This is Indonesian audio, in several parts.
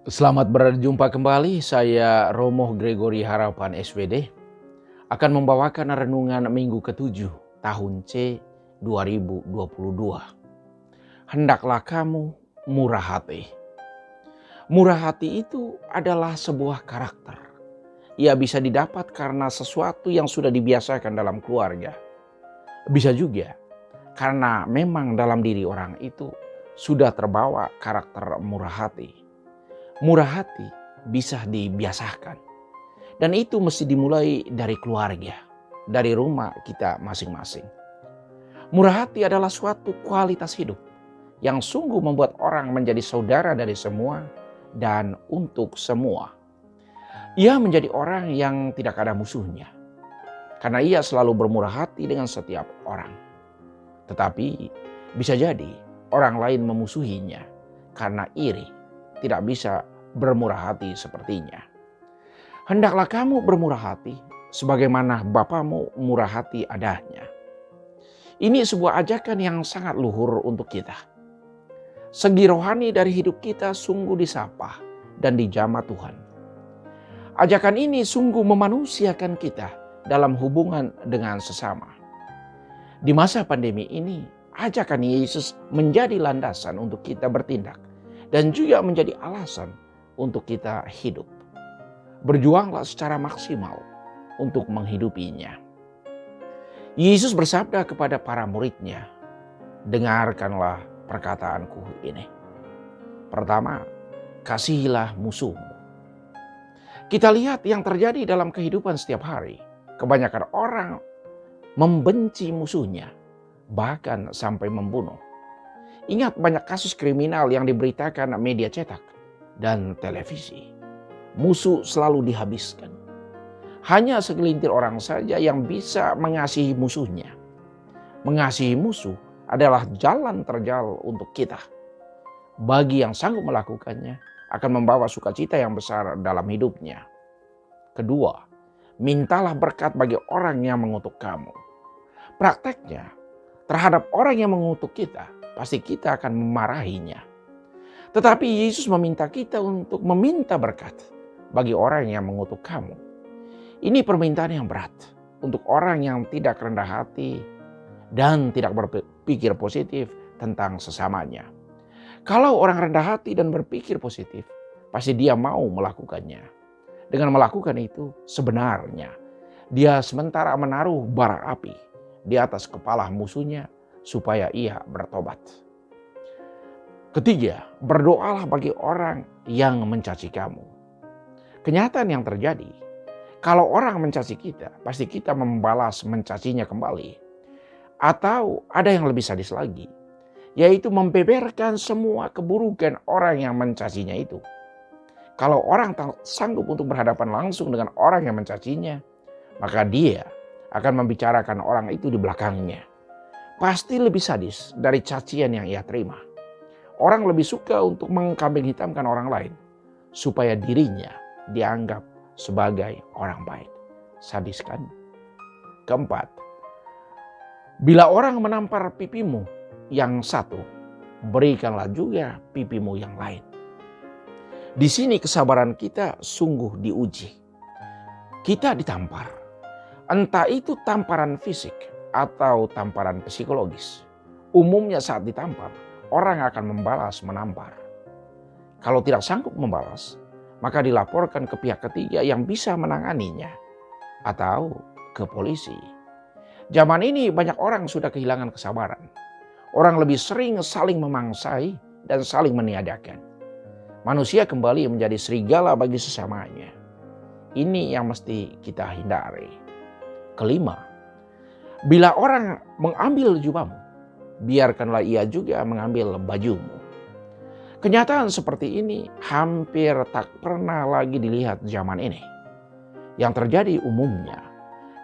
Selamat berjumpa kembali, saya Romo Gregory Harapan SWD akan membawakan renungan minggu ke-7 tahun C 2022. Hendaklah kamu murah hati. Murah hati itu adalah sebuah karakter. Ia bisa didapat karena sesuatu yang sudah dibiasakan dalam keluarga. Bisa juga karena memang dalam diri orang itu sudah terbawa karakter murah hati. Murah hati bisa dibiasakan. Dan itu mesti dimulai dari keluarga, dari rumah kita masing-masing. Murah hati adalah suatu kualitas hidup yang sungguh membuat orang menjadi saudara dari semua dan untuk semua. Ia menjadi orang yang tidak ada musuhnya, karena ia selalu bermurah hati dengan setiap orang. Tetapi bisa jadi orang lain memusuhinya karena iri, tidak bisa bermurah hati sepertinya. Hendaklah kamu bermurah hati sebagaimana Bapamu murah hati adanya. Ini sebuah ajakan yang sangat luhur untuk kita. Segi rohani dari hidup kita sungguh disapa dan dijamah Tuhan. Ajakan ini sungguh memanusiakan kita dalam hubungan dengan sesama. Di masa pandemi ini, ajakan Yesus menjadi landasan untuk kita bertindak dan juga menjadi alasan untuk kita hidup. Berjuanglah secara maksimal untuk menghidupinya. Yesus bersabda kepada para muridnya, dengarkanlah perkataanku ini. Pertama, kasihilah musuhmu. Kita lihat yang terjadi dalam kehidupan setiap hari. Kebanyakan orang membenci musuhnya, bahkan sampai membunuh. Ingat banyak kasus kriminal yang diberitakan media cetak dan televisi. Musuh selalu dihabiskan. Hanya segelintir orang saja yang bisa mengasihi musuhnya. Mengasihi musuh adalah jalan terjal untuk kita. Bagi yang sanggup melakukannya, akan membawa sukacita yang besar dalam hidupnya. Kedua, mintalah berkat bagi orang yang mengutuk kamu. Prakteknya, terhadap orang yang mengutuk kita, pasti kita akan memarahinya. Tetapi Yesus meminta kita untuk meminta berkat bagi orang yang mengutuk kamu. Ini permintaan yang berat untuk orang yang tidak rendah hati dan tidak berpikir positif tentang sesamanya. Kalau orang rendah hati dan berpikir positif, pasti dia mau melakukannya. Dengan melakukan itu, sebenarnya dia sementara menaruh bara api di atas kepala musuhnya supaya ia bertobat. Ketiga, berdoalah bagi orang yang mencaci kamu. Kenyataan yang terjadi, kalau orang mencaci kita, pasti kita membalas mencacinya kembali. Atau ada yang lebih sadis lagi, yaitu membeberkan semua keburukan orang yang mencacinya itu. Kalau orang tak sanggup untuk berhadapan langsung dengan orang yang mencacinya, maka dia akan membicarakan orang itu di belakangnya. Pasti lebih sadis dari cacian yang ia terima. Orang lebih suka untuk mengkambing hitamkan orang lain, supaya dirinya dianggap sebagai orang baik. Sadis kan? Keempat, bila orang menampar pipimu yang satu, berikanlah juga pipimu yang lain. Di sini kesabaran kita sungguh diuji. Kita ditampar, entah itu tamparan fisik atau tamparan psikologis. Umumnya saat ditampar, orang akan membalas menampar. Kalau tidak sanggup membalas, maka dilaporkan ke pihak ketiga yang bisa menanganinya atau ke polisi. Zaman ini banyak orang sudah kehilangan kesabaran. Orang lebih sering saling memangsai dan saling meniadakan. Manusia kembali menjadi serigala bagi sesamanya. Ini yang mesti kita hindari. Kelima, bila orang mengambil jubahmu, biarkanlah ia juga mengambil bajumu. Kenyataan seperti ini hampir tak pernah lagi dilihat zaman ini. Yang terjadi umumnya,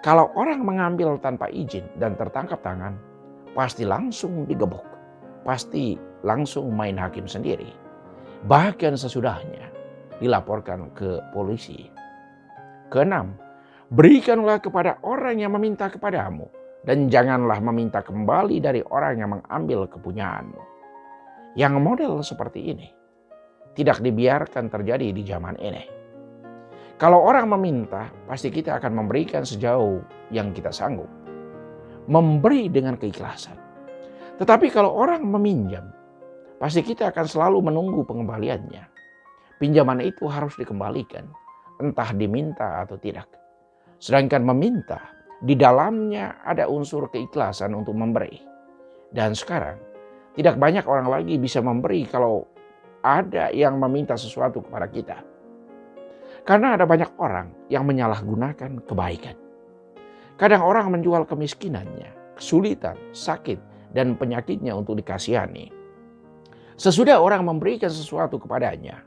kalau orang mengambil tanpa izin dan tertangkap tangan, pasti langsung digebuk, pasti langsung main hakim sendiri. Bahkan sesudahnya dilaporkan ke polisi. Keenam, berikanlah kepada orang yang meminta kepadamu, dan janganlah meminta kembali dari orang yang mengambil kepunyaanmu. Yang model seperti ini tidak dibiarkan terjadi di zaman ini. Kalau orang meminta, pasti kita akan memberikan sejauh yang kita sanggup. Memberi dengan keikhlasan. Tetapi kalau orang meminjam, pasti kita akan selalu menunggu pengembaliannya. Pinjaman itu harus dikembalikan, entah diminta atau tidak. Sedangkan meminta, di dalamnya ada unsur keikhlasan untuk memberi. Dan sekarang, tidak banyak orang lagi bisa memberi kalau ada yang meminta sesuatu kepada kita. Karena ada banyak orang yang menyalahgunakan kebaikan. Kadang orang menjual kemiskinannya, kesulitan, sakit, dan penyakitnya untuk dikasihani. Sesudah orang memberikan sesuatu kepadanya,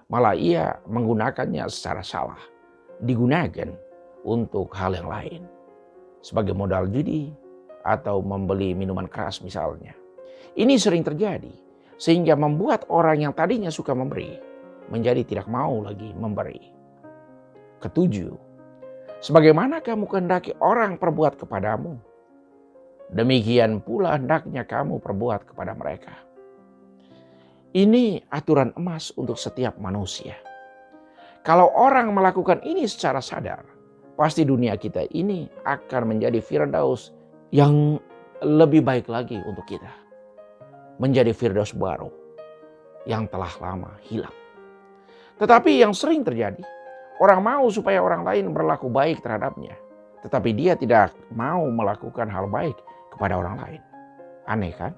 malah ia menggunakannya secara salah. Digunakan untuk hal yang lain. Sebagai modal judi atau membeli minuman keras misalnya. Ini sering terjadi sehingga membuat orang yang tadinya suka memberi menjadi tidak mau lagi memberi. Ketujuh, sebagaimana kamu kehendaki orang perbuat kepadamu, demikian pula hendaknya kamu perbuat kepada mereka. Ini aturan emas untuk setiap manusia. Kalau orang melakukan ini secara sadar, pasti dunia kita ini akan menjadi Firdaus yang lebih baik lagi untuk kita. Menjadi Firdaus baru yang telah lama hilang. Tetapi yang sering terjadi, orang mau supaya orang lain berlaku baik terhadapnya, tetapi dia tidak mau melakukan hal baik kepada orang lain. Aneh kan?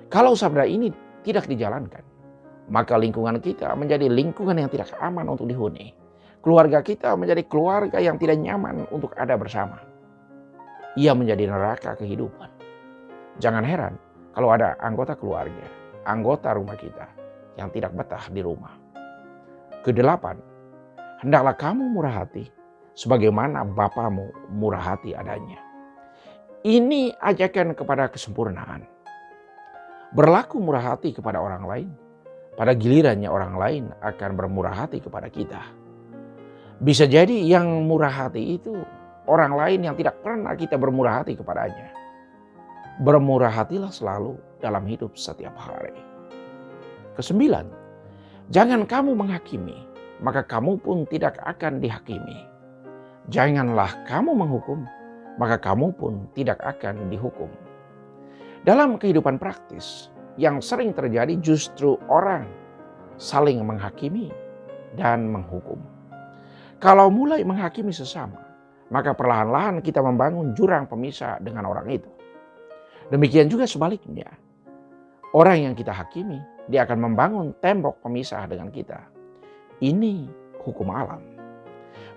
Kalau sabda ini tidak dijalankan, maka lingkungan kita menjadi lingkungan yang tidak aman untuk dihuni. Keluarga kita menjadi keluarga yang tidak nyaman untuk ada bersama. Ia menjadi neraka kehidupan. Jangan heran kalau ada anggota keluarga, anggota rumah kita yang tidak betah di rumah. Kedelapan, hendaklah kamu murah hati sebagaimana Bapamu murah hati adanya. Ini ajakan kepada kesempurnaan. Berlaku murah hati kepada orang lain, pada gilirannya orang lain akan bermurah hati kepada kita. Bisa jadi yang murah hati itu orang lain yang tidak pernah kita bermurah hati kepadanya. Bermurah hatilah selalu dalam hidup setiap hari. Kesembilan, jangan kamu menghakimi, maka kamu pun tidak akan dihakimi. Janganlah kamu menghukum, maka kamu pun tidak akan dihukum. Dalam kehidupan praktis, yang sering terjadi justru orang saling menghakimi dan menghukum. Kalau mulai menghakimi sesama, maka perlahan-lahan kita membangun jurang pemisah dengan orang itu. Demikian juga sebaliknya. Orang yang kita hakimi, dia akan membangun tembok pemisah dengan kita. Ini hukum alam.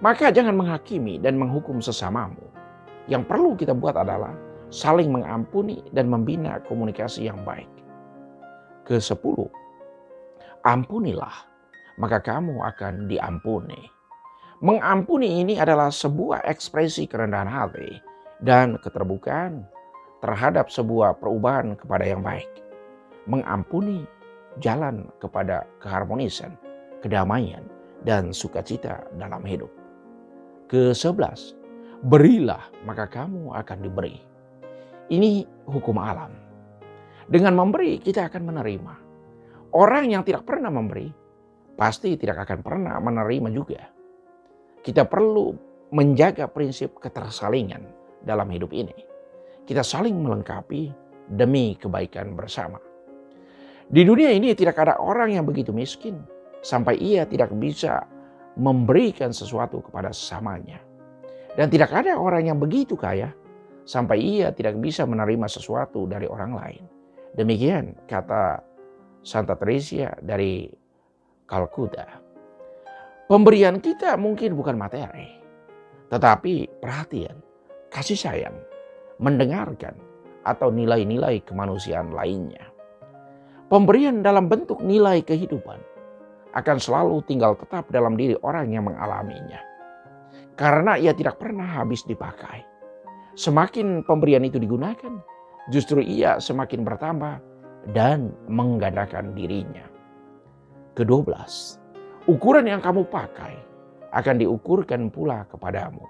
Maka jangan menghakimi dan menghukum sesamamu. Yang perlu kita buat adalah saling mengampuni dan membina komunikasi yang baik. Ke-10, ampunilah, maka kamu akan diampuni. Mengampuni ini adalah sebuah ekspresi kerendahan hati dan keterbukaan terhadap sebuah perubahan kepada yang baik. Mengampuni jalan kepada keharmonisan, kedamaian, dan sukacita dalam hidup. Ke-11, berilah maka kamu akan diberi. Ini hukum alam. Dengan memberi kita akan menerima. Orang yang tidak pernah memberi pasti tidak akan pernah menerima juga. Kita perlu menjaga prinsip ketersalingan dalam hidup ini. Kita saling melengkapi demi kebaikan bersama. Di dunia ini tidak ada orang yang begitu miskin sampai ia tidak bisa memberikan sesuatu kepada sesamanya. Dan tidak ada orang yang begitu kaya sampai ia tidak bisa menerima sesuatu dari orang lain. Demikian kata Santa Teresa dari Kalkuta. Pemberian kita mungkin bukan materi, tetapi perhatian, kasih sayang, mendengarkan, atau nilai-nilai kemanusiaan lainnya. Pemberian dalam bentuk nilai kehidupan akan selalu tinggal tetap dalam diri orang yang mengalaminya. Karena ia tidak pernah habis dipakai. Semakin pemberian itu digunakan, justru ia semakin bertambah dan menggandakan dirinya. Ke-12, ukuran yang kamu pakai akan diukurkan pula kepadamu.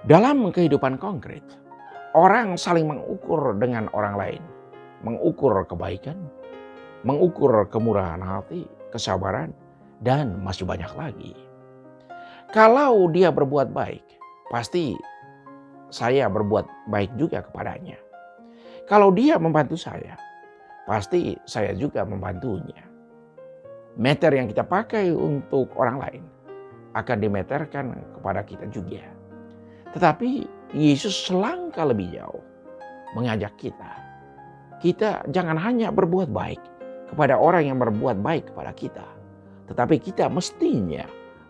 Dalam kehidupan konkret, orang saling mengukur dengan orang lain. Mengukur kebaikan, mengukur kemurahan hati, kesabaran, dan masih banyak lagi. Kalau dia berbuat baik, pasti saya berbuat baik juga kepadanya. Kalau dia membantu saya, pasti saya juga membantunya. Meter yang kita pakai untuk orang lain akan dimeterkan kepada kita juga. Tetapi Yesus selangkah lebih jauh mengajak kita. Kita jangan hanya berbuat baik kepada orang yang berbuat baik kepada kita. Tetapi kita mestinya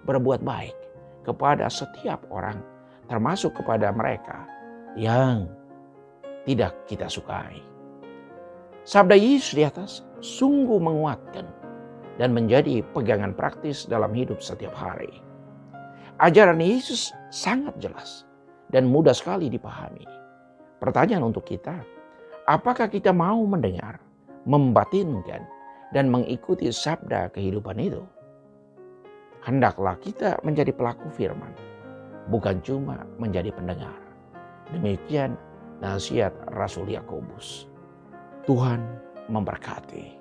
berbuat baik kepada setiap orang, termasuk kepada mereka yang tidak kita sukai. Sabda Yesus di atas sungguh menguatkan dan menjadi pegangan praktis dalam hidup setiap hari. Ajaran Yesus sangat jelas dan mudah sekali dipahami. Pertanyaan untuk kita, apakah kita mau mendengar, membatinkan, dan mengikuti sabda kehidupan itu? Hendaklah kita menjadi pelaku firman, bukan cuma menjadi pendengar. Demikian nasihat Rasul Yakobus. Tuhan memberkati.